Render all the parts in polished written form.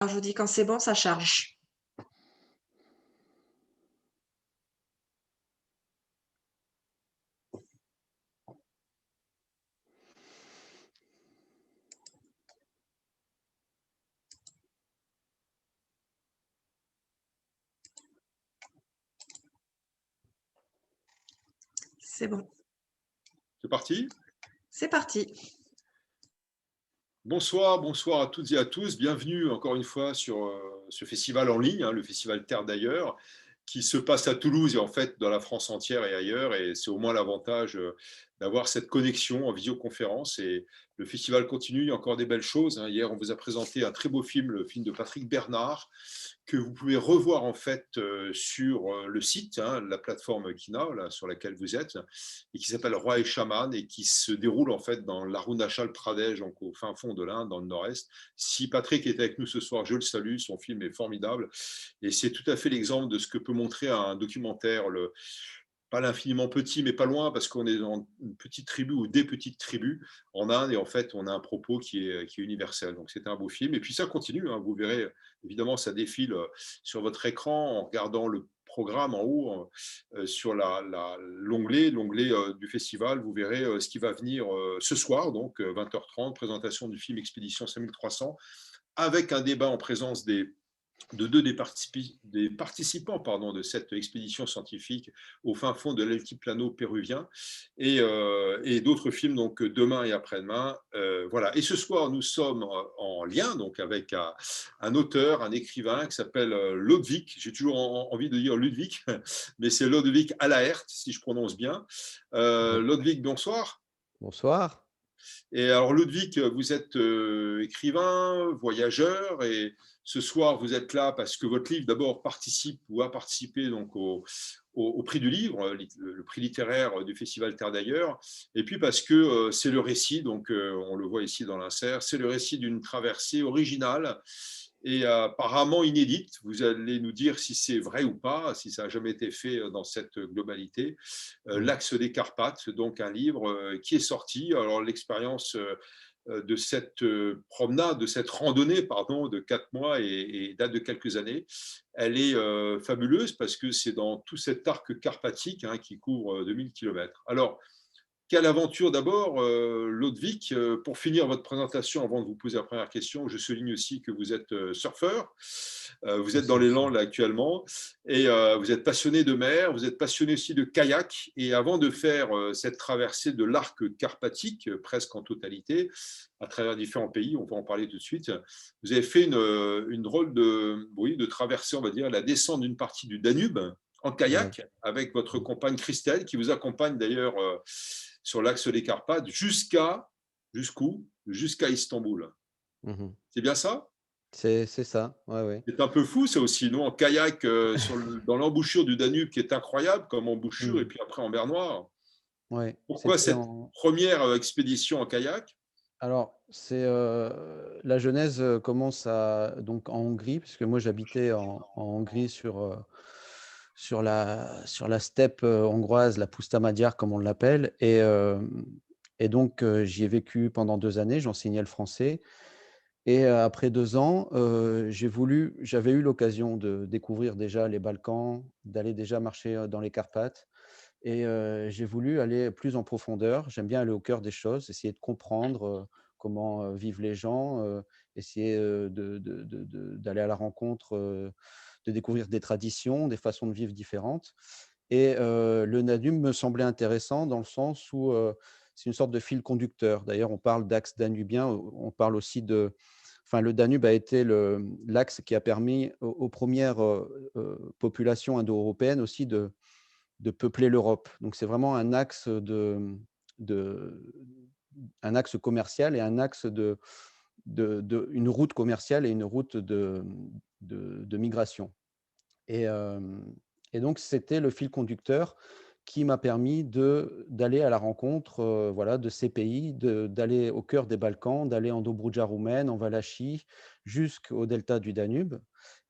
Alors, je vous dis quand c'est bon, ça charge. C'est bon. C'est parti. C'est parti. Bonsoir, bonsoir à toutes et à tous. Bienvenue encore une fois sur ce festival en ligne, le festival Terre d'ailleurs, qui se passe à Toulouse et en fait dans la France entière et ailleurs. Et c'est au moins l'avantage d'avoir cette connexion en visioconférence. Et le festival continue, il y a encore des belles choses. Hier, on vous a présenté un très beau film, le film de Patrick Bernard, que vous pouvez revoir en fait sur le site, la plateforme Kina, là, sur laquelle vous êtes, et qui s'appelle Roi et Chaman et qui se déroule en fait dans l'Arunachal Pradesh, donc au fin fond de l'Inde, dans le nord-est. Si Patrick est avec nous ce soir, je le salue, son film est formidable et c'est tout à fait l'exemple de ce que peut montrer un documentaire, pas l'infiniment petit, mais pas loin, parce qu'on est dans une petite tribu ou des petites tribus en Inde, et en fait, on a un propos qui est universel. Donc, c'était un beau film. Et puis, ça continue. Vous verrez, évidemment, ça défile sur votre écran en regardant le programme en haut sur l'onglet du festival. Vous verrez ce qui va venir ce soir, donc 20h30, présentation du film Expédition 5300, avec un débat en présence de deux des participants de cette expédition scientifique au fin fond de l'altiplano péruvien et d'autres films donc demain et après-demain. Voilà. Et ce soir, nous sommes en lien donc avec un auteur, un écrivain qui s'appelle Lodvik. J'ai toujours envie de dire Ludwig, mais c'est Lodvik Allaert, si je prononce bien. Ouais. Lodvik, bonsoir. Bonsoir. Et alors, Ludwig, vous êtes écrivain, voyageur, et ce soir, vous êtes là parce que votre livre, d'abord, participe ou a participé donc au prix du livre, le prix littéraire du Festival Terre d'ailleurs, et puis parce que c'est le récit, donc on le voit ici dans l'insert, c'est le récit d'une traversée originale et apparemment inédite. Vous allez nous dire si c'est vrai ou pas, si ça n'a jamais été fait dans cette globalité. Mmh. L'Axe des Carpates, donc un livre qui est sorti. Alors l'expérience de cette promenade, de cette randonnée, pardon, de 4 mois et date de quelques années, elle est fabuleuse parce que c'est dans tout cet arc carpatique qui couvre 2000 km. Alors, quelle aventure d'abord, Lodvik. Pour finir votre présentation, avant de vous poser la première question, je souligne aussi que vous êtes surfeur. Vous êtes dans Merci les beaucoup. Landes là, actuellement et vous êtes passionné de mer, vous êtes passionné aussi de kayak. Et avant de faire cette traversée de l'arc carpatique, presque en totalité, à travers différents pays, on va en parler tout de suite, vous avez fait une drôle oui, de traversée, on va dire, la descente d'une partie du Danube en Ouais. kayak avec votre Mmh. compagne Christelle, qui vous accompagne d'ailleurs sur l'axe des Carpates jusqu'où? Jusqu'à Istanbul. Mmh. C'est bien ça? C'est ça, ouais, ouais. C'est un peu fou ça aussi, non? En kayak dans l'embouchure du Danube qui est incroyable comme embouchure et Mmh. puis après en mer Noire. Ouais, Pourquoi c'était cette en première expédition en kayak? alors c'est, la genèse, commence à donc en Hongrie, puisque moi j'habitais en Hongrie sur la steppe, hongroise, la Puszta Magyar comme on l'appelle et donc j'y ai vécu pendant 2 années, j'enseignais le français. Et après 2 ans, j'avais eu l'occasion de découvrir déjà les Balkans, d'aller déjà marcher, dans les Carpates et j'ai voulu aller plus en profondeur. J'aime bien aller au cœur des choses, essayer de comprendre, comment, vivent les gens, essayer, d'aller à la rencontre, de découvrir des traditions, des façons de vivre différentes et le Danube me semblait intéressant dans le sens où, c'est une sorte de fil conducteur. D'ailleurs, on parle d'axe danubien, on parle aussi de enfin, le Danube a été l'axe qui a permis aux 1res, populations indo-européennes aussi de peupler l'Europe. Donc c'est vraiment de un axe commercial et un axe une route commerciale et une route de migration et hem et donc c'était le fil conducteur qui m'a permis d'aller à la rencontre voilà, de ces pays, d'aller au cœur des Balkans, d'aller en Dobroudja roumaine, en Valachie, jusqu'au delta du Danube,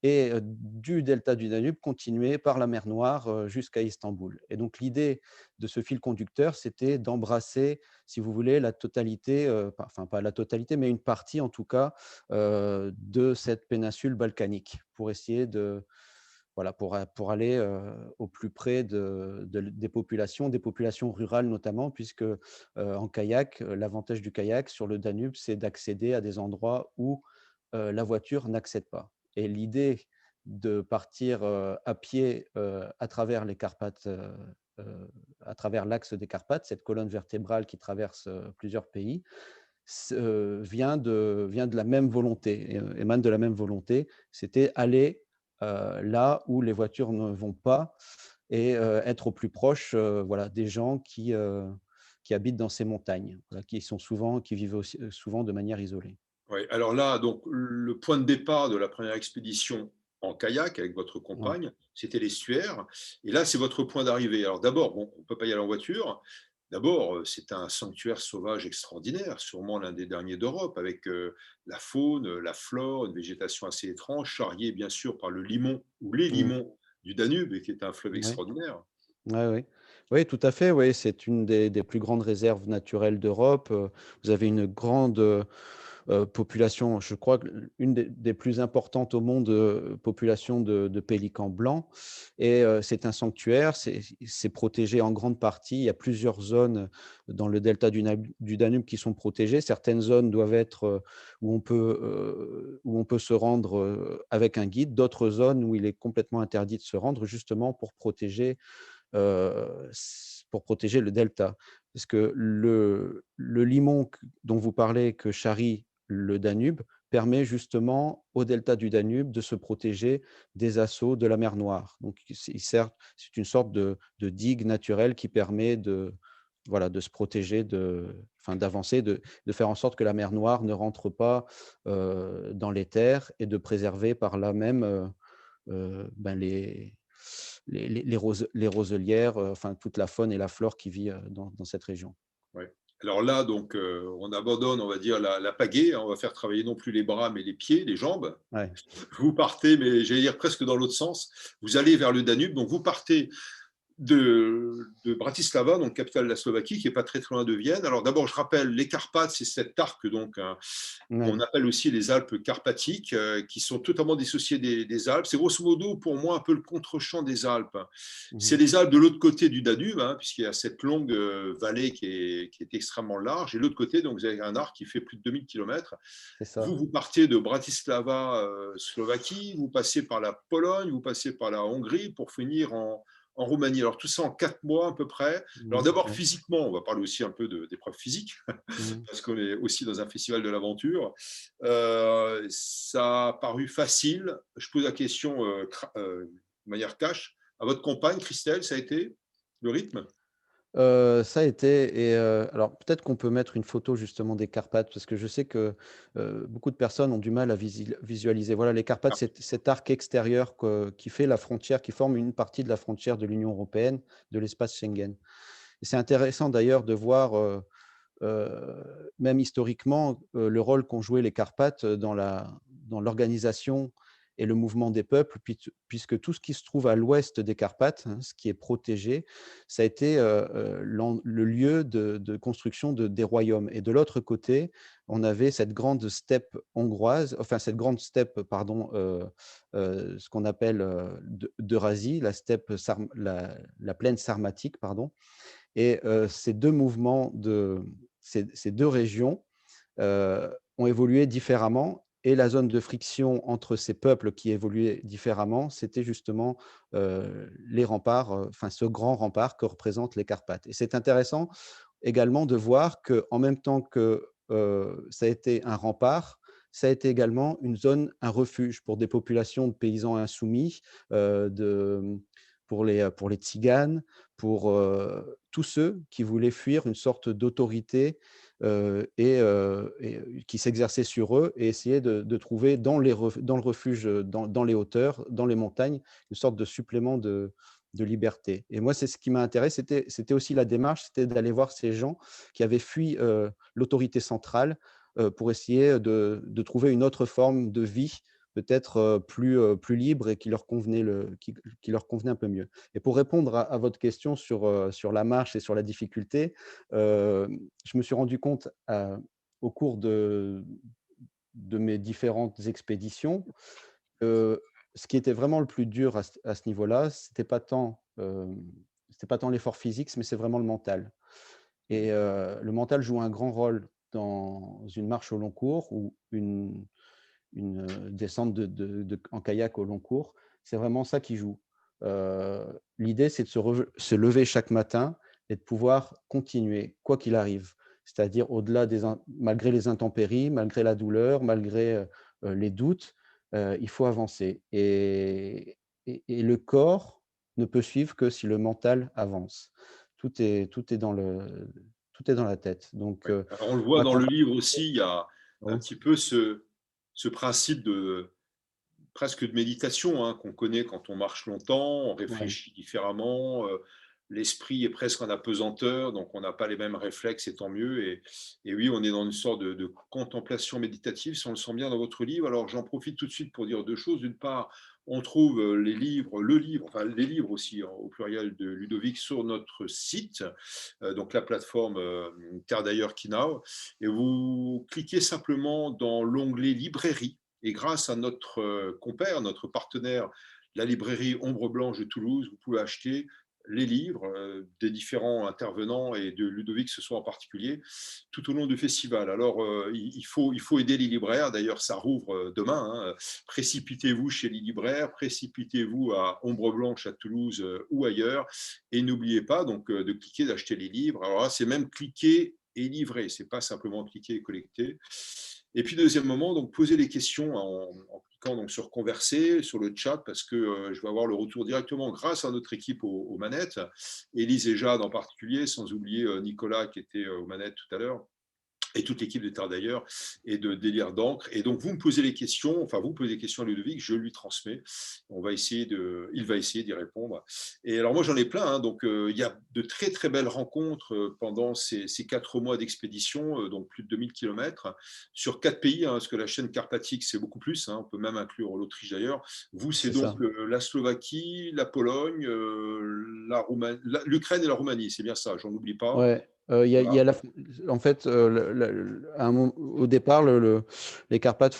et du delta du Danube, continuer par la mer Noire jusqu'à Istanbul. Et donc l'idée de ce fil conducteur, c'était d'embrasser, si vous voulez, la totalité, enfin pas la totalité, mais une partie en tout cas, de cette péninsule balkanique, pour essayer de, voilà, pour aller au plus près des populations rurales notamment, puisque en kayak, l'avantage du kayak sur le Danube, c'est d'accéder à des endroits où la voiture n'accède pas. Et l'idée de partir à pied à travers les Carpates, à travers l'axe des Carpates, cette colonne vertébrale qui traverse plusieurs pays, vient de la même volonté, émane de la même volonté, c'était aller là où les voitures ne vont pas, et être au plus proche voilà, des gens qui habitent dans ces montagnes, voilà, qui vivent aussi, souvent de manière isolée. Oui, alors là, donc, le point de départ de la première expédition en kayak avec votre Ouais. compagne, c'était l'estuaire. Et là, c'est votre point d'arrivée. Alors d'abord, bon, on ne peut pas y aller en voiture. D'abord, c'est un sanctuaire sauvage extraordinaire, sûrement l'un des derniers d'Europe, avec la faune, la flore, une végétation assez étrange, charriée bien sûr par le limon ou les Mmh. limons du Danube, qui est un fleuve Ouais. extraordinaire. Ouais, ouais. Oui, tout à fait, oui, c'est une des plus grandes réserves naturelles d'Europe. Vous avez une grande population, je crois, une des plus importantes au monde, population de pélicans blancs. Et c'est un sanctuaire, c'est protégé en grande partie. Il y a plusieurs zones dans le delta du Danube qui sont protégées. Certaines zones doivent être où on peut se rendre avec un guide, d'autres zones où il est complètement interdit de se rendre, justement pour protéger le delta. Parce que le limon dont vous parlez, que charrie le Danube, permet justement au delta du Danube de se protéger des assauts de la mer Noire. Donc, c'est une sorte de digue naturelle qui permet voilà, de se protéger, enfin, d'avancer, de faire en sorte que la mer Noire ne rentre pas dans les terres, et de préserver par là même ben, les roselières, enfin toute la faune et la flore qui vit dans cette région. Ouais. Alors là, donc, on abandonne, on va dire, la pagaie. On va faire travailler non plus les bras, mais les pieds, les jambes. Ouais. Vous partez, mais j'allais dire presque dans l'autre sens. Vous allez vers le Danube. Donc, vous partez de Bratislava, donc capitale de la Slovaquie, qui n'est pas très, très loin de Vienne. Alors d'abord, je rappelle, les Carpates, c'est cet arc donc, Ouais. qu'on appelle aussi les Alpes carpathiques, qui sont totalement dissociées des Alpes. C'est grosso modo, pour moi, un peu le contre-champ des Alpes. C'est Mhm. les Alpes de l'autre côté du Danube, puisqu'il y a cette longue vallée qui est extrêmement large. Et de l'autre côté, donc, vous avez un arc qui fait plus de 2000 km. C'est ça. Vous partez de Bratislava, Slovaquie, vous passez par la Pologne, vous passez par la Hongrie pour finir en Roumanie. Alors tout ça en 4 mois à peu près. Alors Mhm. d'abord Ouais. physiquement, on va parler aussi un peu d'épreuves physiques, Mhm. parce qu'on est aussi dans un festival de l'aventure. Ça a paru facile. Je pose la question de manière cash. À votre compagne, Christelle, ça a été le rythme? Ça a été, et alors peut-être qu'on peut mettre une photo justement des Carpates, parce que je sais que beaucoup de personnes ont du mal à visualiser. Voilà, les Carpates, Ah, c'est cet arc extérieur qui fait la frontière, qui forme une partie de la frontière de l'Union européenne, de l'espace Schengen. Et c'est intéressant d'ailleurs de voir, même historiquement, le rôle qu'ont joué les Carpates dans l'organisation et le mouvement des peuples, puisque tout ce qui se trouve à l'ouest des Carpates, hein, ce qui est protégé, ça a été le lieu de construction des royaumes. Et de l'autre côté, on avait cette grande steppe hongroise, enfin cette grande steppe, pardon, ce qu'on appelle d'Eurasie, la steppe, la plaine sarmatique, pardon. Et ces deux mouvements, ces deux régions ont évolué différemment, et la zone de friction entre ces peuples qui évoluaient différemment, c'était justement les remparts, enfin ce grand rempart que représentent les Carpates. Et c'est intéressant également de voir qu'en même temps que ça a été un rempart, ça a été également une zone, un refuge pour des populations de paysans insoumis, pour les Tziganes, pour tous ceux qui voulaient fuir une sorte d'autorité et qui s'exerçait sur eux, et essayer de trouver dans le refuge, dans les hauteurs, dans les montagnes, une sorte de supplément de liberté. Et moi, c'est ce qui m'a intéressé. C'était aussi la démarche, c'était d'aller voir ces gens qui avaient fui l'autorité centrale pour essayer de trouver une autre forme de vie, peut-être plus libre et qui leur convenait un peu mieux. Et pour répondre à votre question sur la marche et sur la difficulté, je me suis rendu compte au cours de mes différentes expéditions ce qui était vraiment le plus dur à ce niveau-là, c'était pas tant l'effort physique, mais c'est vraiment le mental. Et le mental joue un grand rôle dans une marche au long cours ou une descente en kayak au long cours. C'est vraiment ça qui joue. L'idée, c'est de se lever chaque matin et de pouvoir continuer, quoi qu'il arrive. C'est-à-dire malgré les intempéries, malgré la douleur, malgré les doutes, il faut avancer. Et le corps ne peut suivre que si le mental avance. Tout est tout est dans la tête. Donc, Ouais. Alors, on le voit ma dans le compagne, livre aussi, il y a un oui, petit peu ce principe de presque de méditation hein, qu'on connaît quand on marche longtemps, on ouais. réfléchit différemment, l'esprit est presque en apesanteur, donc on n'a pas les mêmes réflexes et tant mieux. Et oui, on est dans une sorte de contemplation méditative, si on le sent bien dans votre livre. Alors j'en profite tout de suite pour dire deux choses. D'une part, on trouve les livres, le livre, enfin les livres aussi hein, au pluriel de Ludovic sur notre site, donc la plateforme Terre d'ailleurs Kinao, et vous cliquez simplement dans l'onglet librairie. Et grâce à notre compère, notre partenaire, la librairie Ombre Blanche de Toulouse, vous pouvez acheter les livres des différents intervenants et de Ludovic ce soir en particulier, tout au long du festival. Alors, il faut aider les libraires. D'ailleurs, ça rouvre demain. Hein. Précipitez-vous chez les libraires, précipitez-vous à Ombre Blanche à Toulouse ou ailleurs. Et n'oubliez pas donc de cliquer, d'acheter les livres. Alors là, c'est même cliquer et livrer. C'est pas simplement cliquer et collecter. Et puis, deuxième moment, donc, poser les questions en cliquant donc, sur converser, sur le chat, parce que je vais avoir le retour directement grâce à notre équipe aux manettes, Élise et Jade en particulier, sans oublier Nicolas qui était aux manettes tout à l'heure et toute l'équipe de Terre d'ailleurs et de Délire d'encre. Et donc, vous me posez les questions, enfin, vous posez des questions à Ludovic, je lui transmets. Il va essayer d'y répondre. Et alors, moi, j'en ai plein. Hein, donc, il y a de très, très belles rencontres pendant ces 4 mois d'expédition, donc plus de 2000 kilomètres, sur 4 pays, hein, parce que la chaîne carpatique, c'est beaucoup plus. Hein, on peut même inclure l'Autriche d'ailleurs. Vous, c'est C'est donc ça. la Slovaquie, la Pologne, l'Ukraine et la Roumanie. C'est bien ça, j'en oublie pas. Ouais, il y Voilà. a en fait, à au départ, les Carpates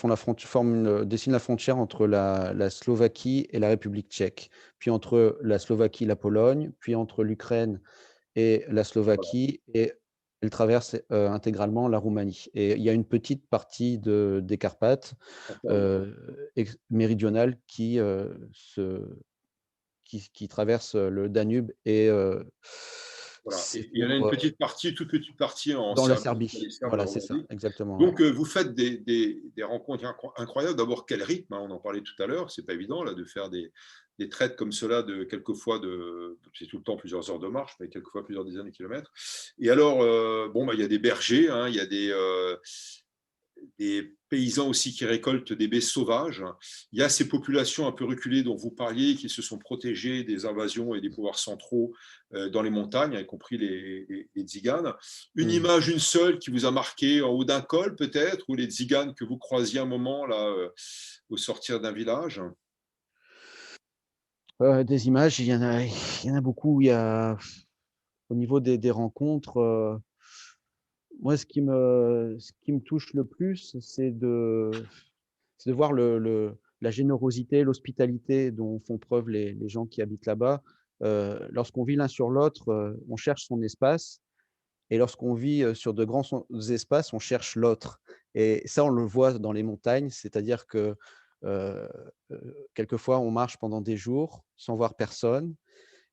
dessinent la frontière entre la Slovaquie et la République tchèque, puis entre la Slovaquie et la Pologne, puis entre l'Ukraine et la Voilà. Slovaquie et elle traverse, intégralement la Roumanie et il y a une petite partie des Carpates, méridionale qui traverse le Danube et Voilà. c'est Et il y en a pour, une petite partie, toute petite partie en dans la Serbie, dans Serbie. les Serbes de la Voilà, c'est ça, Roumanie. exactement, ouais. Donc, vous faites des rencontres incroyables. D'abord, quel rythme, hein, on en parlait tout à l'heure. C'est pas évident là, de faire des traites comme cela de quelquefois c'est tout le temps plusieurs heures de marche, mais quelquefois plusieurs dizaines de kilomètres. Et alors, bon, bah, il y a des bergers, hein, il y a des paysans aussi qui récoltent des baies sauvages. Il y a ces populations un peu reculées dont vous parliez, qui se sont protégées des invasions et des pouvoirs centraux dans les montagnes, y compris les tziganes. Une Mmh. image, une seule, qui vous a marqué en haut d'un col peut-être, ou les tziganes que vous croisiez un moment là, au sortir d'un village. Des images, il y en a beaucoup. Il y a au niveau des rencontres, moi ce qui me touche le plus, c'est de voir la générosité, l'hospitalité dont font preuve les gens qui habitent là-bas. Lorsqu'on vit l'un sur l'autre, on cherche son espace et lorsqu'on vit, sur de grands espaces, on cherche l'autre et ça, on le voit dans les montagnes, c'est-à-dire que, quelquefois, on marche pendant des jours sans voir personne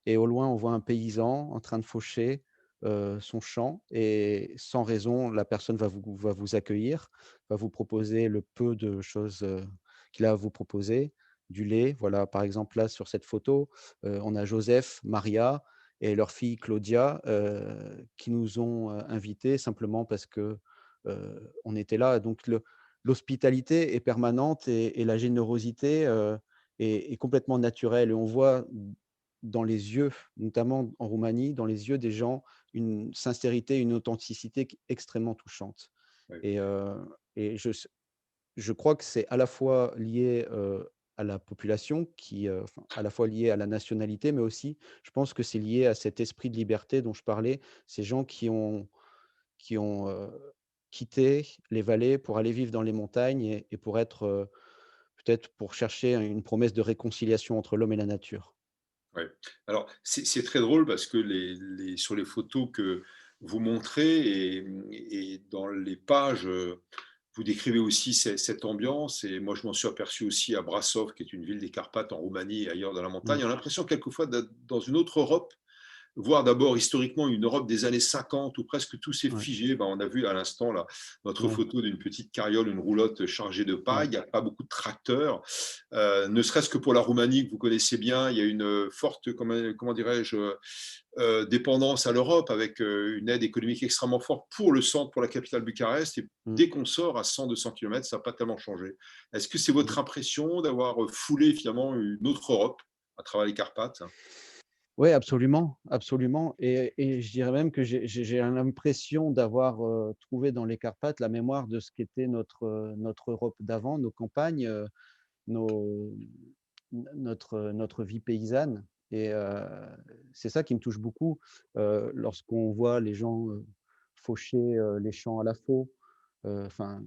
et au loin, on voit un paysan en train de faucher, son champ et sans raison, la personne va vous accueillir, va vous proposer le peu de choses, qu'il a à vous proposer, du lait. Voilà, par exemple, là, sur cette photo, on a Joseph, Maria et leur fille Claudia, qui nous ont, invités simplement parce que, on était là. Donc l'hospitalité est permanente et la générosité, est complètement naturelle et on voit dans les yeux, notamment en Roumanie, dans les yeux des gens, une sincérité, une authenticité extrêmement touchante. Ouais. Et, je crois que c'est à la fois lié à la population, enfin, à la fois lié à la nationalité, mais aussi, je pense que c'est lié à cet esprit de liberté dont je parlais, ces gens qui ont quitté les vallées pour aller vivre dans les montagnes et pour être, peut-être pour chercher une promesse de réconciliation entre l'homme et la nature. Ouais. Alors, c'est très drôle parce que sur les photos que vous montrez et dans les pages, vous décrivez aussi cette ambiance. Et moi, je m'en suis aperçu aussi à Brasov, qui est une ville des Carpates en Roumanie et ailleurs dans la montagne. Mmh. On a l'impression quelquefois d'être dans une autre Europe, voir d'abord historiquement une Europe des années 50 où presque tout s'est Ouais, figé. Ben, on a vu à l'instant là, notre ouais, photo d'une petite carriole, une roulotte chargée de paille. ouais. Il n'y a pas beaucoup de tracteurs. Ne serait-ce que pour la Roumanie, que vous connaissez bien, il y a une forte, comment dirais-je, dépendance à l'Europe avec une aide économique extrêmement forte pour le centre, pour la capitale Bucarest. Et Mmh, dès qu'on sort à 100-200 km, ça n'a pas tellement changé. Est-ce que c'est mmh. votre impression d'avoir foulé finalement une autre Europe à travers les Carpates? Ouais, absolument, absolument et je dirais même que j'ai l'impression d'avoir, trouvé dans les Carpates la mémoire de ce qu'était notre Europe d'avant, nos campagnes, nos notre vie paysanne et c'est ça qui me touche beaucoup, lorsqu'on voit les gens, faucher, les champs à la faux, enfin,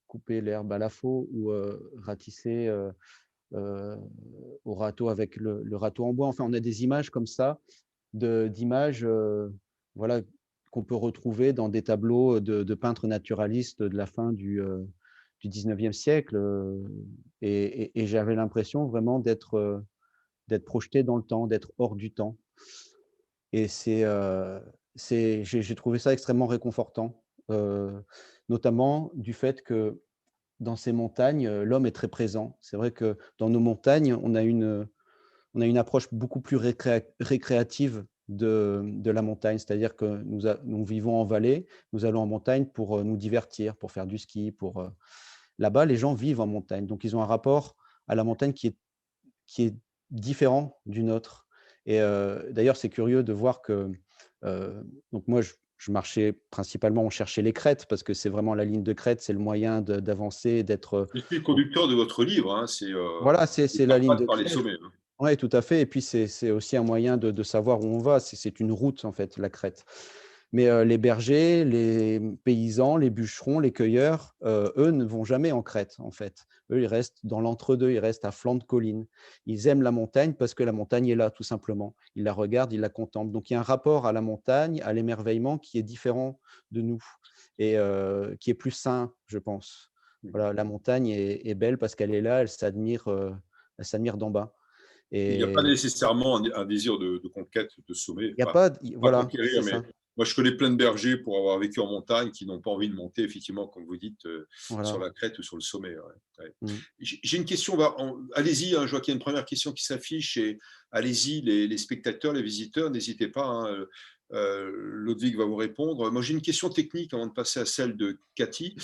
couper l'herbe à la faux ou ratisser, heu, au râteau avec le râteau en bois. Enfin, on a des images comme ça, d'images, voilà, qu'on peut retrouver dans des tableaux de peintres naturalistes de la fin du 19e siècle, et j'avais l'impression vraiment d'être projeté dans le temps, d'être hors du temps et j'ai trouvé ça extrêmement réconfortant, notamment du fait que dans ces montagnes, l'homme est très présent. C'est vrai que dans nos montagnes, on a une approche beaucoup plus récréative de la montagne. C'est-à-dire que nous vivons en vallée, nous allons en montagne pour, nous divertir, pour faire du ski, là-bas, les gens vivent en montagne. Donc ils ont un rapport à la montagne qui est différent du nôtre et d'ailleurs, c'est curieux de voir que, donc moi, je marchais principalement, on cherchait les crêtes parce que c'est vraiment la ligne de crête, c'est le moyen d'avancer, d'être, Je suis le au conducteur de votre livre, hein, c'est voilà, les c'est la ligne Carpates de par les crête. sommets, hein. Ouais, tout à fait et puis c'est aussi un moyen de savoir où on va. C'est une route, en fait, la crête. Mais les bergers, les paysans, les bûcherons, les cueilleurs, eux ne vont jamais en crête, en fait. Eux, ils restent dans l'entre-deux, ils restent à flanc de colline. Ils aiment la montagne parce que la montagne est là, tout simplement. Ils la regardent, ils la contemplent. Donc il y a un rapport à la montagne, à l'émerveillement qui est différent de nous et qui est plus sain, je pense. Mhm. Voilà, la montagne est belle parce qu'elle est là, elle s'admire d'en bas Il n'y a pas et nécessairement un désir de conquête de sommet, il y a enfin, pas pas voilà, conquérir, c'est mais ça. moi je connais plein de bergers pour avoir vécu en montagne qui n'ont pas envie de monter, effectivement, comme vous dites, sur Voilà. la crête ou sur le sommet. Ouais, ouais. Mmh. J'ai une question, allez-y, hein, je vois qu'il y a une première question qui s'affiche et allez-y, les spectateurs, les visiteurs, n'hésitez pas, hein, Lodwig va vous répondre. Moi j'ai une question technique avant de passer à celle de Cathy.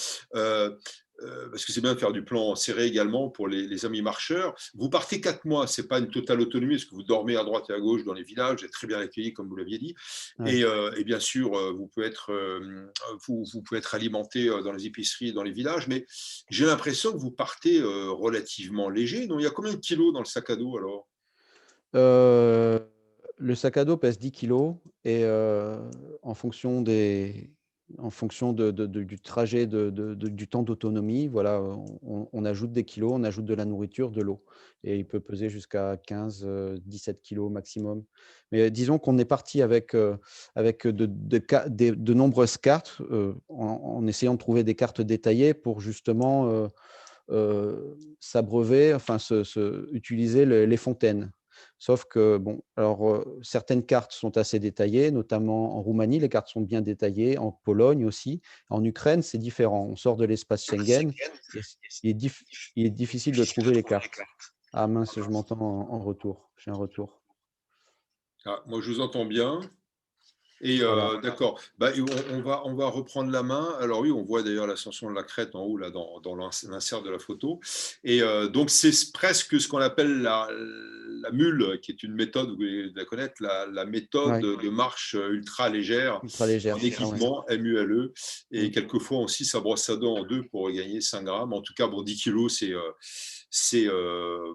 Euh, parce que c'est bien de faire du plan serré également pour les amis marcheurs. Vous partez 4 mois, ce n'est pas une totale autonomie, parce que vous dormez à droite et à gauche dans les villages, vous êtes très bien accueillis, comme vous l'aviez dit. Ouais. Et bien sûr, vous pouvez être alimenté dans les épiceries, dans les villages, mais j'ai l'impression que vous partez relativement léger. Donc, il y a combien de kilos dans le sac à dos alors? Heu, le sac à dos pèse 10 kilos et en fonction du trajet du temps d'autonomie, voilà, on ajoute des kilos, on ajoute de la nourriture, de l'eau et il peut peser jusqu'à 15, 17 kilos maximum. Mais disons qu'on est parti avec de nombreuses cartes, en essayant de trouver des cartes détaillées pour justement, s'abreuver, enfin utiliser les fontaines. Sauf que bon, alors, certaines cartes sont assez détaillées, notamment en Roumanie, les cartes sont bien détaillées, en Pologne aussi. En Ukraine, c'est différent. On sort de l'espace Schengen et il est difficile de trouver les cartes. Ah mince, je m'entends en retour. J'ai un retour. Ah, moi, je vous entends bien. Et Voilà. d'accord. Bah, et on va reprendre la main. Alors oui, on voit d'ailleurs l'ascension de la crête en haut, là, dans l'insert de la photo. Et donc, c'est presque ce qu'on appelle la la mule, qui est une méthode, vous devez la connaître, la méthode Ouais, de marche ultra légère ultra en légère, c'est ça, ouais. équipement, MULE. Et Mm. quelquefois aussi, ça brosse à dents en deux pour gagner 5 grammes. En tout cas, bon, 10 kilos, c'est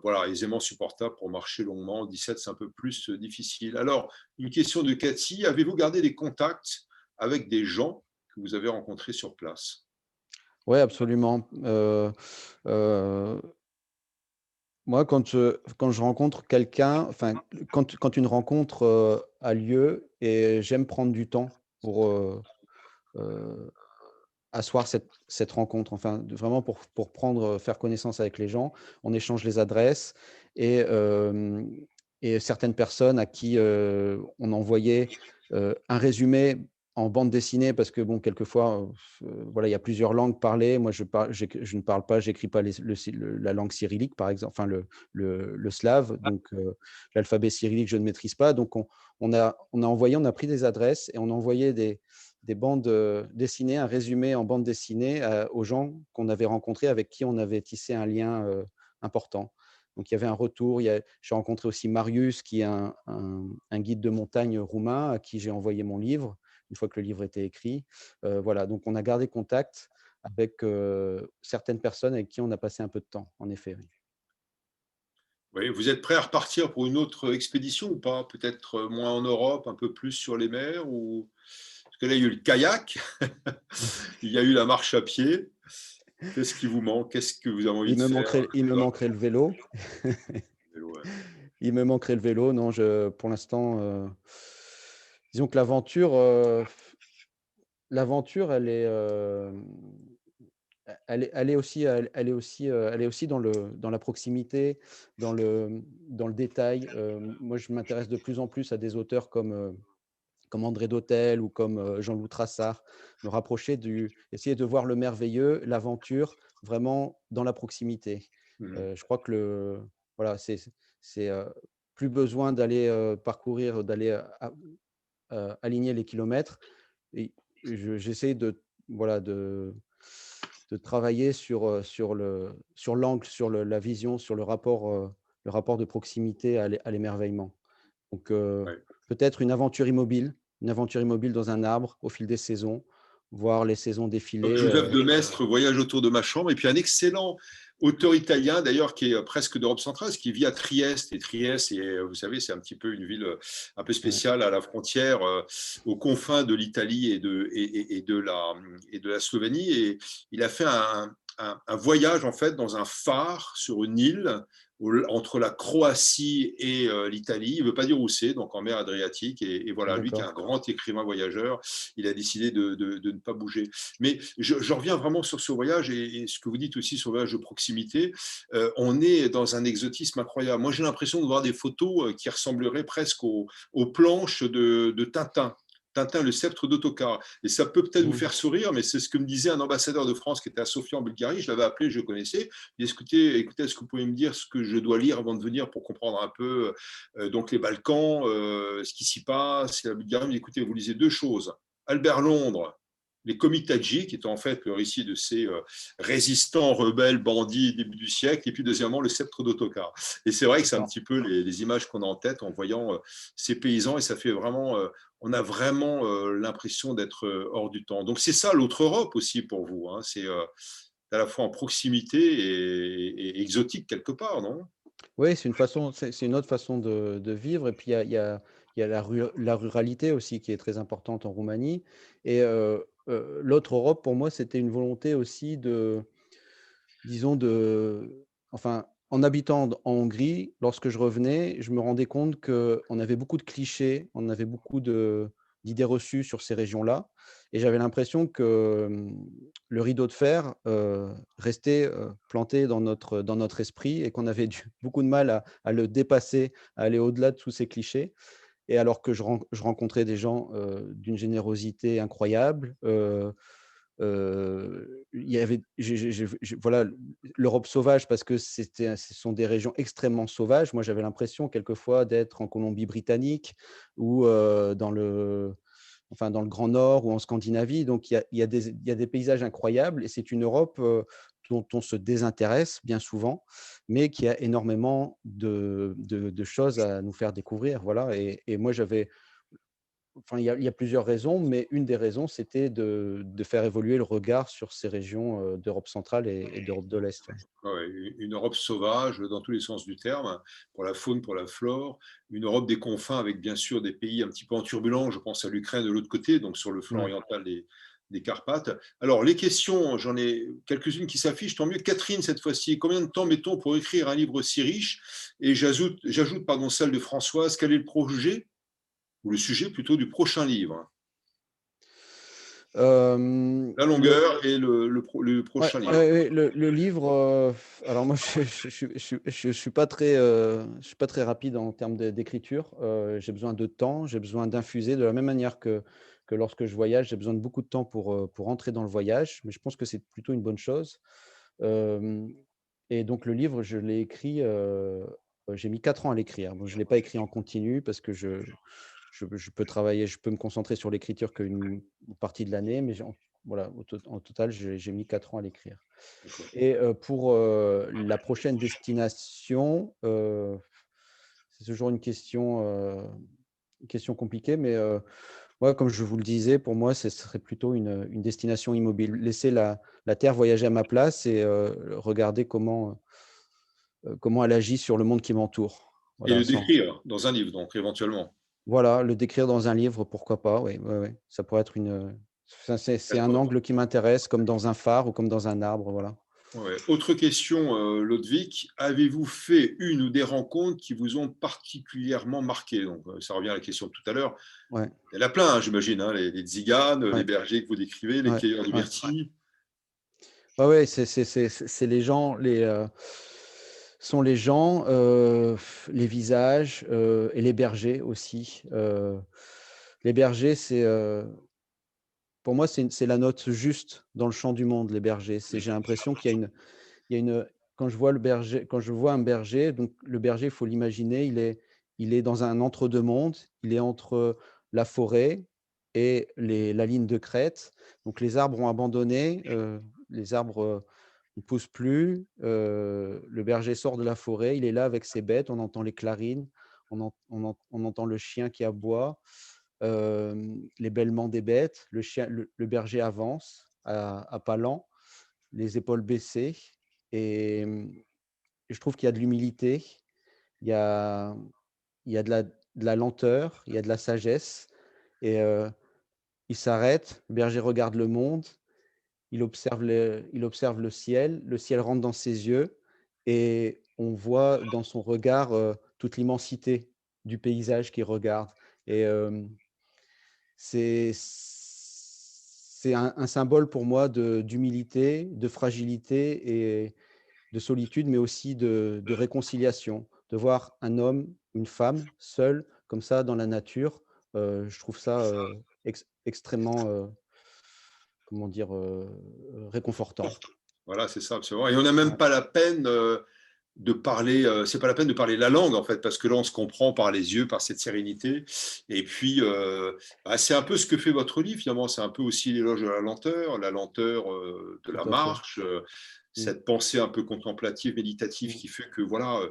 voilà, aisément supportable pour marcher longuement. 17, c'est un peu plus difficile. Alors, une question de Cathy. Avez-vous gardé des contacts avec des gens que vous avez rencontrés sur place? Ouais, absolument. Moi, quand je rencontre quelqu'un, enfin, quand une rencontre a lieu, et j'aime prendre du temps pour euh, asseoir cette rencontre, enfin, vraiment pour prendre, faire connaissance avec les gens. On échange les adresses, et, certaines personnes à qui on envoyait un résumé en bande dessinée, parce que bon, quelquefois, voilà, il y a plusieurs langues parlées. Moi, je ne parle pas, j'écris pas la langue cyrillique, par exemple, enfin le slave, donc l'alphabet cyrillique, je ne maîtrise pas. Donc on a pris des adresses et on a envoyé des bandes dessinées, un résumé en bande dessinée aux gens qu'on avait rencontrés, avec qui on avait tissé un lien important. Donc il y avait un retour. J'ai rencontré aussi Marius, qui est un guide de montagne roumain, à qui j'ai envoyé mon livre une fois que le livre était écrit. Voilà, donc on a gardé contact avec certaines personnes avec qui on a passé un peu de temps, en effet. Oui. Oui, vous êtes prêt à repartir pour une autre expédition ou pas? Peut-être moins en Europe, un peu plus sur les mers ou... Parce que là, il y a eu le kayak, il y a eu la marche à pied. Qu'est-ce qui vous manque? Qu'est-ce que vous avez envie de faire? Il me manquerait le vélo. Ouais. Il me manquerait le vélo. Non, pour l'instant, disons que l'aventure, elle est aussi dans la proximité, dans le détail. Moi, je m'intéresse de plus en plus à des auteurs comme André Dhôtel ou comme Jean-Loup Traçard, essayer de voir le merveilleux, l'aventure, vraiment dans la proximité. Mhm. Je crois que voilà, c'est plus besoin d'aller parcourir, d'aller aligner les kilomètres. Et j'essaie voilà, de travailler sur l'angle, la vision, sur le rapport de proximité à l'émerveillement. Donc, Ouais. peut-être une aventure immobile dans un arbre au fil des saisons, voir les saisons Donc, défiler. Joseph de Maistre, Voyage autour de ma chambre, et puis un excellent auteur italien, d'ailleurs, qui est presque d'Europe centrale, qui vit à Trieste. Et Trieste, vous savez, c'est un petit peu une ville un peu Ouais, spéciale à la frontière, aux confins de l'Italie et de la Slovénie. Et il a fait un voyage, en fait, dans un phare sur une île entre la Croatie et l'Italie. Il ne veut pas dire où c'est, donc en mer Adriatique. Et voilà, lui qui est d'accord. un grand écrivain voyageur, il a décidé de ne pas bouger. Mais je reviens vraiment sur ce voyage et ce que vous dites aussi sur le voyage de proximité. On est dans un exotisme incroyable. Moi, j'ai l'impression de voir des photos qui ressembleraient presque aux planches de Tintin. Tintin, le sceptre d'Ottokar. Et ça peut peut-être vous Mmh. faire sourire, mais c'est ce que me disait un ambassadeur de France qui était à Sofia en Bulgarie. Je l'avais appelé, je le connaissais. Il dit, écoutez, est-ce que vous pouvez me dire ce que je dois lire avant de venir pour comprendre un peu donc les Balkans, ce qui s'y passe, la Bulgarie. Il me dit, écoutez, vous lisez deux choses. Albert Londres, les Komitadji, qui est en fait le récit de ces résistants, rebelles, bandits début du siècle, et puis deuxièmement le sceptre d'Ottokar. Et c'est vrai que c'est un D'accord. petit peu les images qu'on a en tête en voyant ces paysans, et ça fait vraiment, on a vraiment l'impression d'être hors du temps. Donc c'est ça l'autre Europe aussi pour vous, hein. C'est à la fois en proximité et exotique quelque part, non? Oui, c'est une autre façon de vivre. Et puis il y a la ruralité aussi, qui est très importante en Roumanie. Et l'autre Europe, pour moi, c'était une volonté aussi disons enfin, en habitant en Hongrie, lorsque je revenais, je me rendais compte qu'on avait beaucoup de clichés, on avait beaucoup d'idées reçues sur ces régions-là. Et j'avais l'impression que le rideau de fer restait planté dans notre esprit, et qu'on avait beaucoup de mal à le dépasser, à aller au-delà de tous ces clichés. Et alors que je rencontrais des gens d'une générosité incroyable. Il y avait voilà, l'Europe sauvage, parce que ce sont des régions extrêmement sauvages. Moi, j'avais l'impression quelquefois d'être en Colombie-Britannique, ou dans le Grand Nord, ou en Scandinavie. Donc il y a des paysages incroyables, et c'est une Europe dont on se désintéresse bien souvent, mais qui a énormément de choses à nous faire découvrir. Voilà, et moi, enfin, il y a plusieurs raisons, mais une des raisons, c'était de faire évoluer le regard sur ces régions d'Europe centrale et d'Europe de l'Est. Ouais. Ouais, une Europe sauvage dans tous les sens du terme, pour la faune, pour la flore, une Europe des confins avec bien sûr des pays un petit peu en turbulence, je pense à l'Ukraine de l'autre côté, donc sur le flanc Ouais. oriental des Carpates. Alors les questions, j'en ai quelques-unes qui s'affichent, tant mieux. Catherine, cette fois-ci, combien de temps mettons pour écrire un livre si riche? Et j'ajoute pardon, celle de Françoise, quel est le projet, ou le sujet plutôt, du prochain livre? La Le longueur et le Ouais, prochain livre. ouais, ouais, le livre, alors moi je suis pas très, je suis pas très rapide en termes d'écriture. J'ai besoin de temps, j'ai besoin d'infuser de la même manière que lorsque je voyage, j'ai besoin de beaucoup de temps pour entrer dans le voyage, mais je pense que c'est plutôt une bonne chose. Hem Et donc le livre, je l'ai écrit, j'ai mis 4 ans à l'écrire. Bon, je ne l'ai pas écrit en continu parce que je peux travailler, je peux me concentrer sur l'écriture qu'une partie de l'année, mais voilà, en total, j'ai mis 4 ans à l'écrire. Et pour, la prochaine destination, c'est toujours une question compliquée, mais ouais, comme je vous le disais, pour moi, ce serait plutôt une destination immobile. Laisser la terre voyager à ma place et regarder comment elle agit sur le monde qui m'entoure. Et Voilà, le décrire dans un livre, donc éventuellement. voilà, le décrire dans un livre, pourquoi pas, oui, ouais, ouais. Ça pourrait être ça c'est un D'accord. angle qui m'intéresse, comme dans un phare ou comme dans un arbre, voilà. Ouais. Autre question, Lodvig, avez-vous fait une ou des rencontres qui vous ont particulièrement marqué? Donc, ça revient à la question de tout à l'heure. Ouais, Il y en a plein, hein, j'imagine, hein, les tziganes, les ouais, bergers que vous décrivez, les ouais, cueilleurs de ouais. myrtilles. Ouais, ouais, c'est les gens, sont les gens, les visages, et les bergers aussi. Les bergers, pour moi, c'est la note juste dans le chant du monde, les bergers. J'ai l'impression il y a une quand je vois un berger, donc le berger, il faut l'imaginer, il est dans un entre-deux-mondes. Il est entre la forêt et la ligne de crête. Donc les arbres ont abandonné, les arbres, ne poussent plus. Le berger sort de la forêt, il est là avec ses bêtes, on entend les clarines, on entend le chien qui aboie, les bêlements des bêtes. Le berger avance à pas lents, les épaules baissées, et je trouve qu'il y a de l'humilité, il y a il y a de la lenteur, il y a de la sagesse, et il s'arrête, le berger regarde le monde, il observe le ciel rentre dans ses yeux, et on voit dans son regard, toute l'immensité du paysage qu'il regarde, et c'est un symbole pour moi d'humilité, de fragilité et de solitude, mais aussi de réconciliation. De voir un homme, une femme, seul, comme ça, dans la nature, je trouve ça, extrêmement, comment dire? Réconfortant. Voilà, c'est ça, absolument. Et on n'a même Ouais, pas la peine de parler, c'est pas la peine de parler la langue en fait, parce que là on se comprend par les yeux, par cette sérénité. Et puis bah, c'est un peu ce que fait votre livre finalement, c'est un peu aussi l'éloge de la lenteur de la tout à fait. marche, Mmh, cette pensée un peu contemplative, méditative mmh, qui fait que voilà,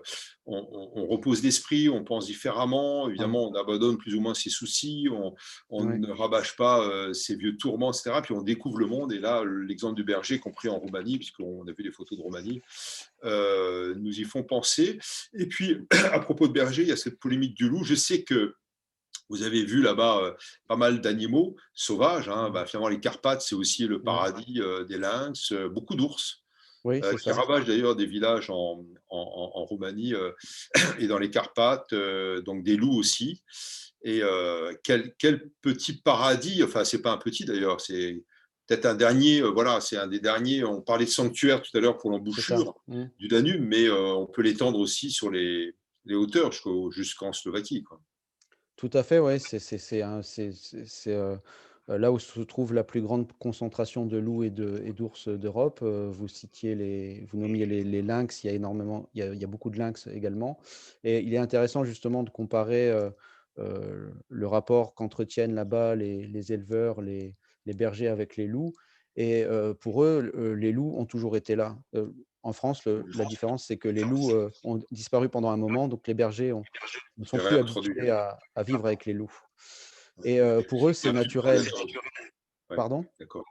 on repose l'esprit, on pense différemment, ouais, évidemment on abandonne plus ou moins ses soucis, on ouais, ne rabâche pas ses vieux tourments, etc. Puis on découvre le monde. Et là, l'exemple du berger, compris en Roumanie, puisqu'on a vu des photos de Roumanie, nous y font penser. Et puis, à propos de berger, il y a cette polémique du loup. Je sais que vous avez vu là-bas pas mal d'animaux sauvages, hein. mmh, Bah, finalement, les Carpates, c'est aussi le ouais. paradis des lynx, beaucoup d'ours. Oui, c'est Qui ça. ravagent d'ailleurs des villages en Roumanie et dans les Carpates, donc des loups aussi. Et quel petit paradis, enfin, c'est pas un petit d'ailleurs, c'est peut-être un dernier, voilà, c'est un des derniers. On parlait de sanctuaire tout à l'heure pour C'est ça. l'embouchure Mmh. du Danube, mais on peut l'étendre aussi sur les hauteurs jusqu'en Slovaquie, quoi. Tout à fait, ouais, là où se trouve la plus grande concentration de loups et d'ours d'Europe. Vous nommiez les lynx, il y a beaucoup de lynx également, et il est intéressant justement de comparer, le rapport qu'entretiennent là-bas les éleveurs, les bergers avec les loups, Et pour eux, les loups ont toujours été là. En France, la différence, c'est que les loups ont disparu pendant un moment, donc les bergers ne sont C'est plus réintroduit. habitués à vivre avec les loups. Ouais. Et pour eux, Il y c'est a plus de naturel. prédateurs. Ouais, Pardon? d'accord.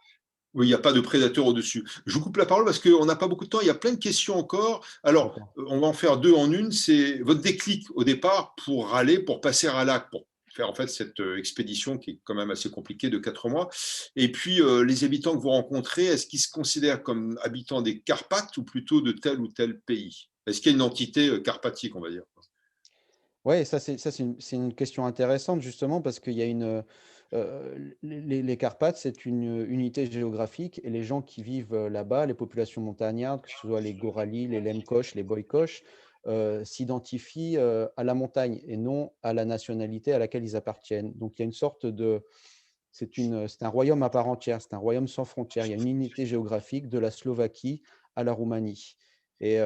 Oui, il n'y a pas de prédateur au-dessus. Je vous coupe la parole parce qu'on n'a pas beaucoup de temps. Il y a plein de questions encore. Alors, D'accord. on va en faire deux en une. C'est votre déclic au départ pour aller, pour passer à Lac, pour faire en fait cette expédition qui est quand même assez compliquée de 4 mois. Et puis, les habitants que vous rencontrez, est-ce qu'ils se considèrent comme habitants des Carpates ou plutôt de tel ou tel pays? Est-ce qu'il y a une entité carpatique, on va dire? Ouais, ça c'est une question intéressante justement parce qu'il y a les Carpates, c'est une unité géographique et les gens qui vivent, là-bas, les populations montagnardes, que ce soit les Goralis, les Lemkoch, les Boykoch, s'identifient, à la montagne et non à la nationalité à laquelle ils appartiennent. Donc il y a une sorte de c'est un royaume à part entière, c'est un royaume sans frontières. Il y a une unité géographique de la Slovaquie à la Roumanie. Et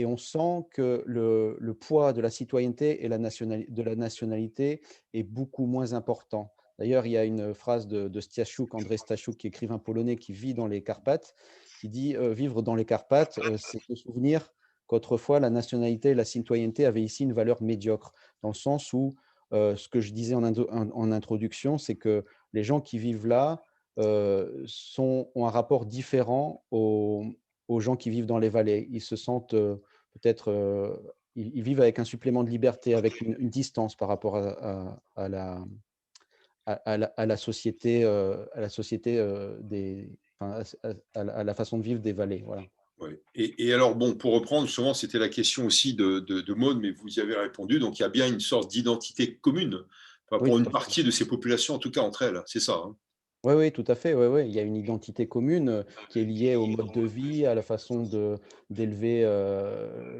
on sent que le poids de la citoyenneté et de la nationalité est beaucoup moins important. D'ailleurs, il y a une phrase de Stasiuk, Andrzej Stasiuk, qui est écrivain polonais qui vit dans les Carpates, qui dit Vivre dans les Carpates, c'est se souvenir qu'autrefois la nationalité et la citoyenneté avaient ici une valeur médiocre, dans le sens où ce que je disais en introduction, c'est que les gens qui vivent là ont un rapport différent aux gens qui vivent dans les vallées. Ils se sentent peut-être, ils vivent avec un supplément de liberté, avec une distance par rapport à la société, enfin, à la façon de vivre des vallées. Voilà. Ouais. Et alors, bon, pour reprendre, souvent, c'était la question aussi de Maud, mais vous y avez répondu. Donc, il y a bien une sorte d'identité commune, enfin, Oui, pour tout une à fait. partie de ces populations, en tout cas entre elles. C'est ça, hein. Oui, oui, tout à fait. Ouais, ouais. Il y a une identité commune qui est liée au mode de vie, à la façon d'élever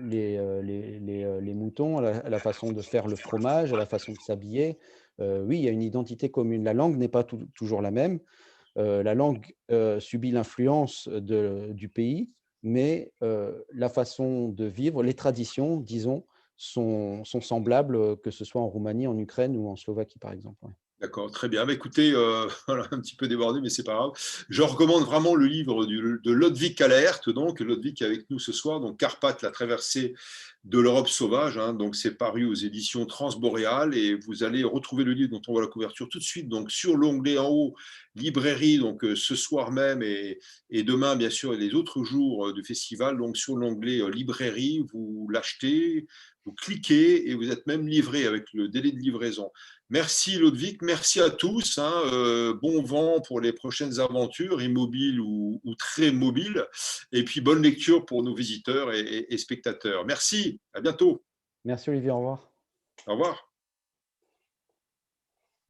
les moutons, à la façon de faire le fromage, à la façon de s'habiller. Oui, il y a une identité commune. La langue n'est pas toujours la même. La langue subit l'influence du pays, mais la façon de vivre, les traditions, disons, sont semblables, que ce soit en Roumanie, en Ukraine ou en Slovaquie, par exemple. Ouais. D'accord, très bien. Bah, écoutez, voilà, un petit peu débordé, mais c'est pas grave. Je recommande vraiment le livre de Lodwig Allert, donc Lodwig est avec nous ce soir, donc Carpath, la traversée de l'Europe sauvage. Hein, donc c'est paru aux éditions Transboréal et vous allez retrouver le livre dont on voit la couverture tout de suite. Donc sur l'onglet en haut, librairie, donc ce soir même et demain bien sûr et les autres jours du festival. Donc sur l'onglet librairie, vous l'achetez, vous cliquez et vous êtes même livré avec le délai de livraison. Merci Lodwig, merci à tous. Hein, bon vent pour les prochaines aventures, immobiles ou très mobiles. Et puis bonne lecture pour nos visiteurs et spectateurs. Merci, à bientôt. Merci Olivier, au revoir. Au revoir.